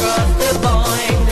across the line.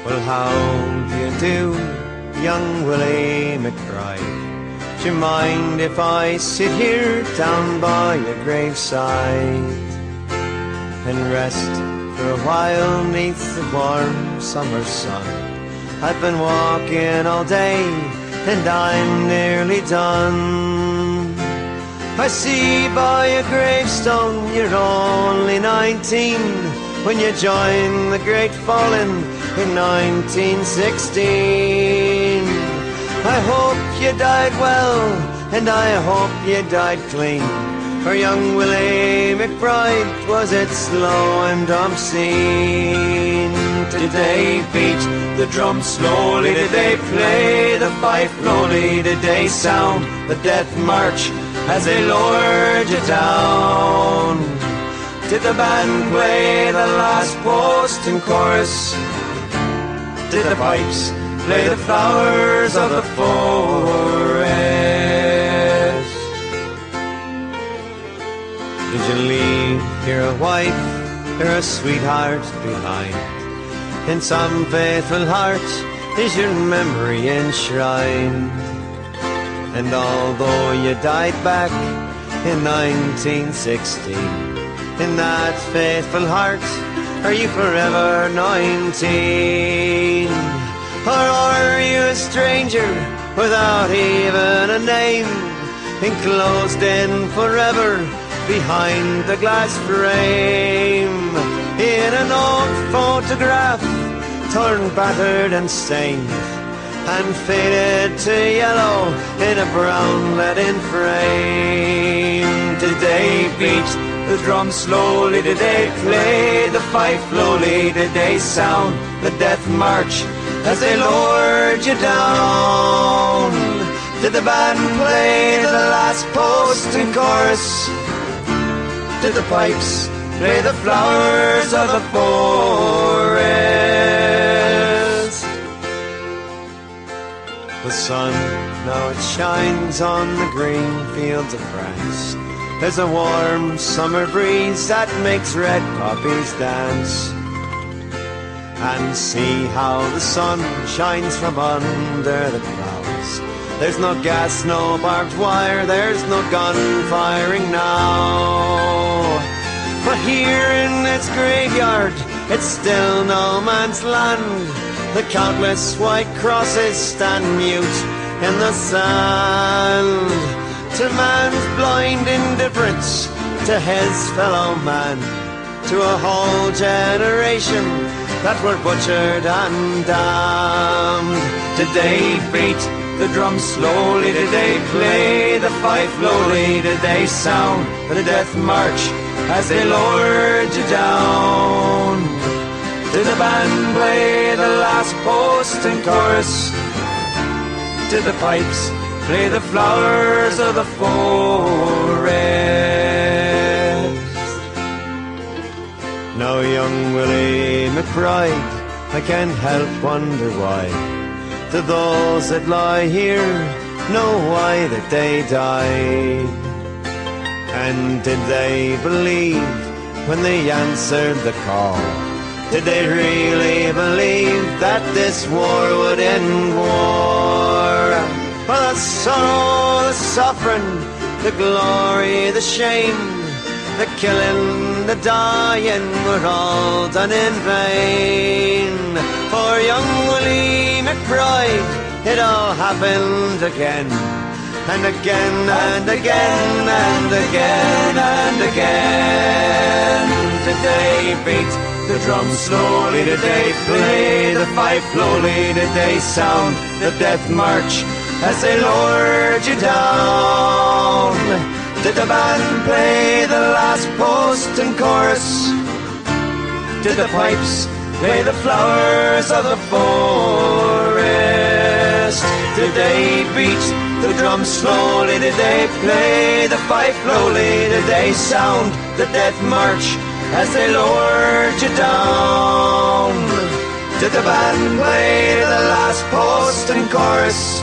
Well, how do you do, young Willie McBride? Do you mind if I sit here down by your graveside and rest for a while neath the warm summer sun? I've been walking all day and I'm nearly done. I see by your gravestone you're only 19 when you joined the great falling in 1916. I hope you died well, and I hope you died clean. For young Willie McBride, was it slow and obscene? Did they beat the drum slowly? Did they play the fife lowly? Did they sound the death march as they lowered you down? Did the band play the last post and chorus? Did the pipes play the flowers of the forest? Did you leave here a wife or a sweetheart behind? In some faithful heart is your memory enshrined. And although you died back in 1916, in that faithful heart, are you forever 19? Or are you a stranger without even a name, enclosed in forever behind the glass frame, in an old photograph torn, battered and stained, and faded to yellow in a brown leaden frame? Did they beat the drum slowly? Did they play the fife lowly? Did they sound the death march as they lowered you down? Did the band play the last post and chorus? Did the pipes play the flowers of the forest? The sun, now it shines on the green fields of France. There's a warm summer breeze that makes red poppies dance. And see how the sun shines from under the clouds. There's no gas, no barbed wire, there's no gun firing now. But here in this graveyard, it's still no man's land. The countless white crosses stand mute in the sand. To man's blind indifference to his fellow man, to a whole generation that were butchered and damned. Did they beat the drum slowly? Did they play the fife lowly? Did they sound the death march as they lowered you down? Did the band play the last post and chorus? Did the pipes play the flowers of the forest? Now young Willie McBride, I can't help wonder why. Do those that lie here know why that they died? And did they believe when they answered the call? Did they really believe that this war would end war? For the sorrow, the suffering, the glory, the shame, the killing, the dying were all done in vain. For young Willie McBride, it all happened again. and again and again and again and again. Did they beat the drum slowly? Did they play the fife slowly? Did they sound the death march as they lowered you down? Did the band play the last post and chorus? Did the pipes play the flowers of the forest? Did they beat the drum slowly? Did they play the fife slowly? Did they sound the death march as they lowered you down? Did the band play the last post and chorus?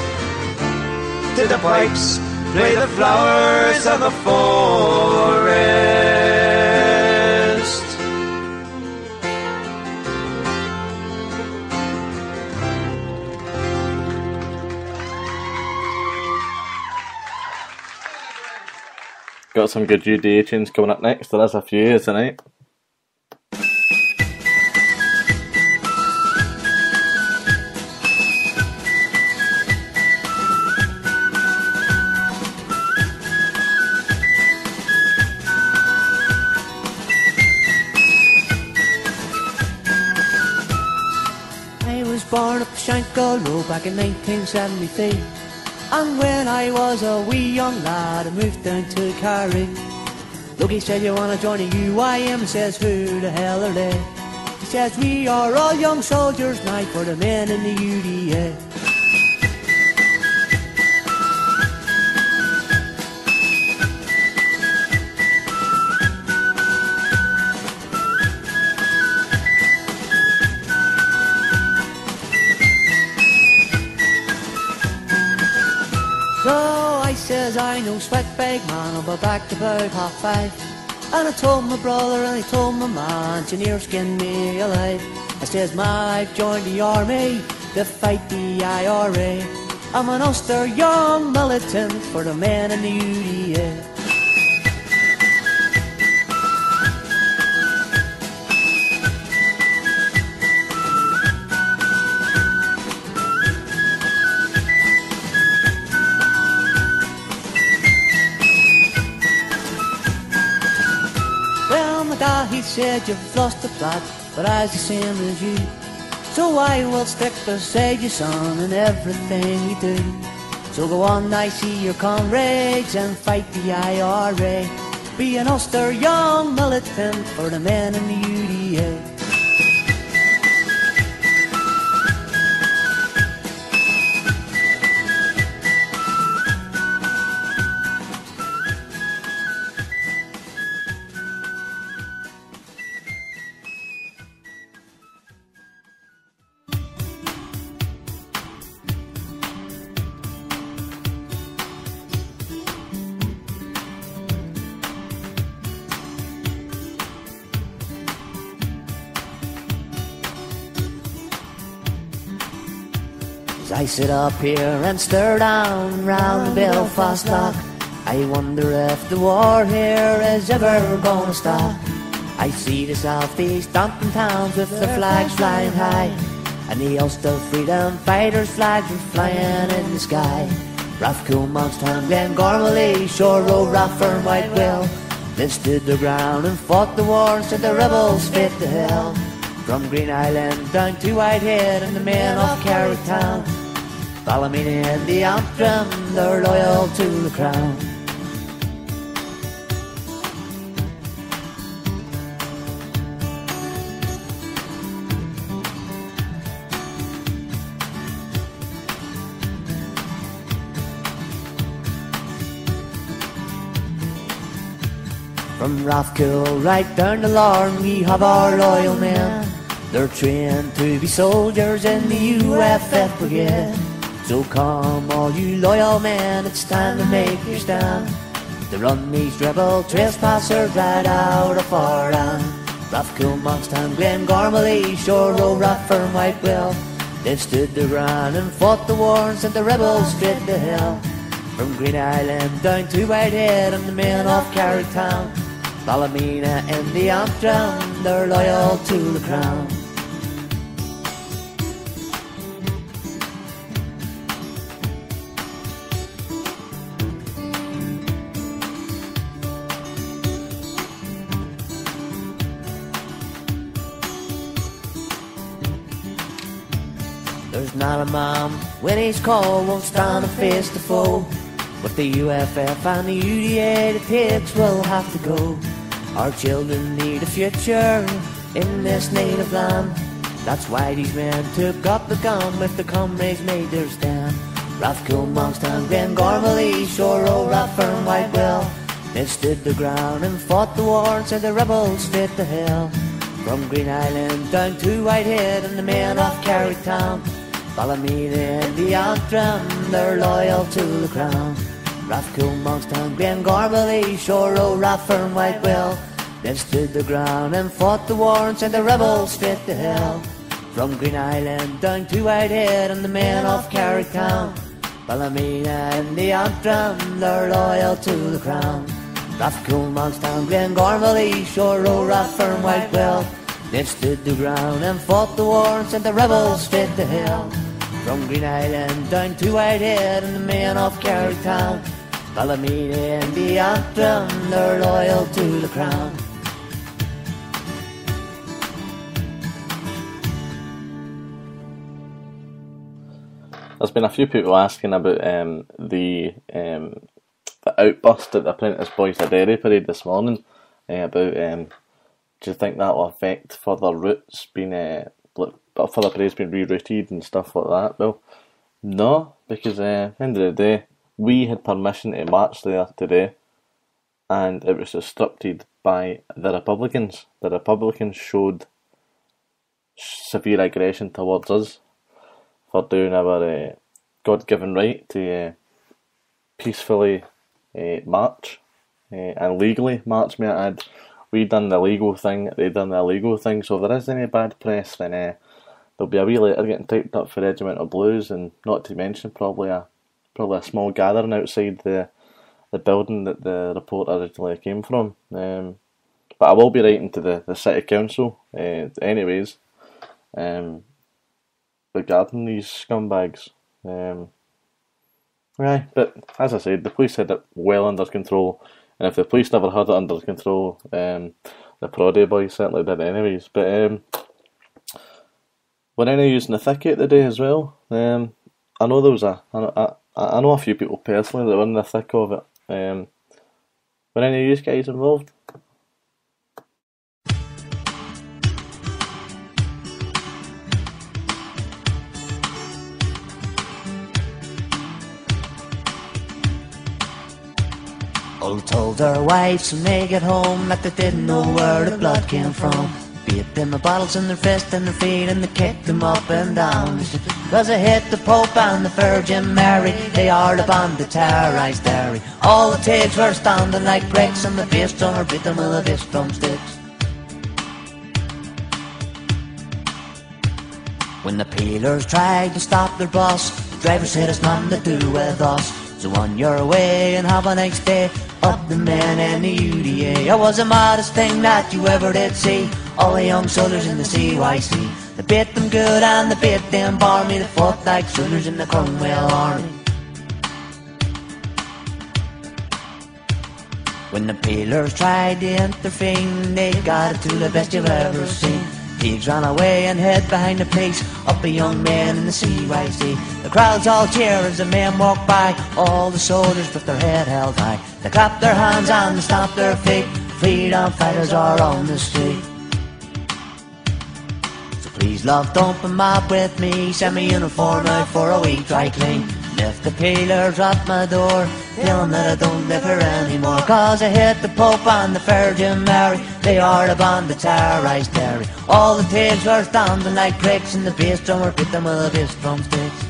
Did the pipes play the flowers of the forest? Got some good UDA tunes coming up next. There is a few tonight. I was born up Shankill Road back in 1973. And when I was a wee young lad, I moved down to Carrie. Logie said, you wanna join a UIM? Says, who the hell are they? He says, we are all young soldiers now for the men in the UDA. Says I know sweat bag man, I'll be back to about 5:30. And I told my brother and I told my man, engineer skin me alive. I says, I've joined the army to fight the IRA. I'm an Ulster young militant for the men in the UDA. He said, you've lost the plot, but I's the same as you. So I will stick beside you, son, in everything we do. So go on, I see your comrades and fight the IRA. Be an Ulster young militant for the men in the UDA. I sit up here and stare down round Belfast Lock. I wonder if the war here is ever gonna stop. I see the southeast dumping towns with their flags flying high, and the Ulster freedom fighters' flags are flying in the sky. Rathcoole, Monkstown, Glengormley, Shore Road, Rathfern, Whitewell. They stood their ground and fought the war and said the rebels fit to hell. From Green Island down to Whitehead and the men of Carricktown, Ballymena and the Antrim, they're loyal to the crown. From Rathcoole right down to Larne, we have our loyal men. They're trained to be soldiers in the UFF brigade. So come all you loyal men, it's time to make your stand. To run these rebel trespassers right out of our land. Rathcoole, Monkstown, Glengormley, Shore Road, Rathfern, Whitewell. They've stood their ground and fought the war and sent the rebels straight to hell. From Green Island down to Whitehead and the men of Carricktown, Ballymena and the Antrim, they're loyal to the crown. There's not a man when he's called won't stand and face the foe. But the UFF and the UDA, the pigs will have to go. Our children need a future in this native land. That's why these men took up the gun with the comrades made their stand. Rathcoole, Monkstown, Glengormley, Shoro, Rathfern, Whitewell, they stood the ground and fought the war and sent the rebels straight to hell. From Green Island down to Whitehead and the men off Carrytown, Ballymena and the Antrim, they're loyal to the crown. Rathcoole, Monkstown, Glengormley, Shoro, Rathfern, Whitewell, they stood the ground and fought the war and sent the rebels straight to hell. From Green Island down to Whitehead and the men off Carrytown, Ballymena and the Antrim, they're loyal to the crown. Rathcoole, Monkstown, Glengormley, Shoro, Rathfern, Whitewell, they stood the ground and fought the war and sent the rebels straight to hell. From Green Island down to Whitehead and the men off Carrytown, Ballymena and the Antrim, they're loyal to the crown. There's been a few people asking about the outburst at the Apprentice Boys of Derry parade this morning. About do you think that will affect further routes being further parades being rerouted and stuff like that? Well, no, because at the end of the day, we had permission to march there today, and it was obstructed by the Republicans. The Republicans showed severe aggression towards us for doing our God-given right to peacefully march and legally march, may I add. We done the legal thing, they done the illegal thing, so if there is any bad press, then there'll be a wee letter getting typed up for Regimental Blues, and not to mention probably a small gathering outside the building that the report originally came from. But I will be writing to the City Council anyways, regarding these scumbags. Right, but as I said, the police had it well under control, and if the police never had it under control, the Proddy boys certainly did anyways. But we're only using the thicket today as well. I know there was I know a few people personally that were in the thick of it. Were any of you guys involved? All told their wives when they get home that they didn't know where the blood came from. Beat them the bottles in their fist and their feet and they kicked them up and down. Cause they hit the Pope and the Virgin Mary, they are the band that terrorised Derry. All the tails were standing like bricks and the bass drummer beat them with the bass drumsticks. When the peelers tried to stop their boss, the driver said it's nothing to do with us. So on your way and have a nice day, up the men and the UDA. It was the maddest thing that you ever did see. All the young soldiers in the CYC, they beat them good and they beat them barmy. They fought like soldiers in the Cromwell army. When the peelers tried to intervene, they got it to the best you've ever seen. Thieves ran away and hid behind the police, up a young man in the CYC. The crowds all cheer as the men walk by, all the soldiers with their head held high. They clap their hands and they stamp their feet, freedom fighters are on the street. So please love, don't be mad with me, send me uniform out for a wee dry clean. And if the peelers at my door, tell them that I don't live here anymore. Cause I hit the Pope and the Virgin Mary, they are the band that terrorised Derry. All the tails were standing like bricks and the bass drummer beat them with the bass drumsticks.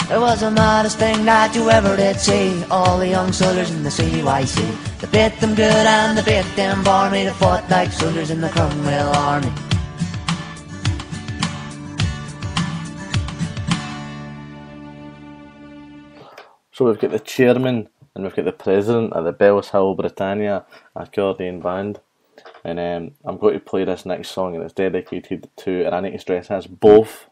It was the maddest thing that you ever did see. All the young soldiers in the CYC, they beat them good and they beat them barmy. They fought like soldiers in the Cromwell army. So we've got the chairman and we've got the president of the Bells Hill Britannia accordion band, and I'm going to play this next song, and it's dedicated to, and I need to stress, has both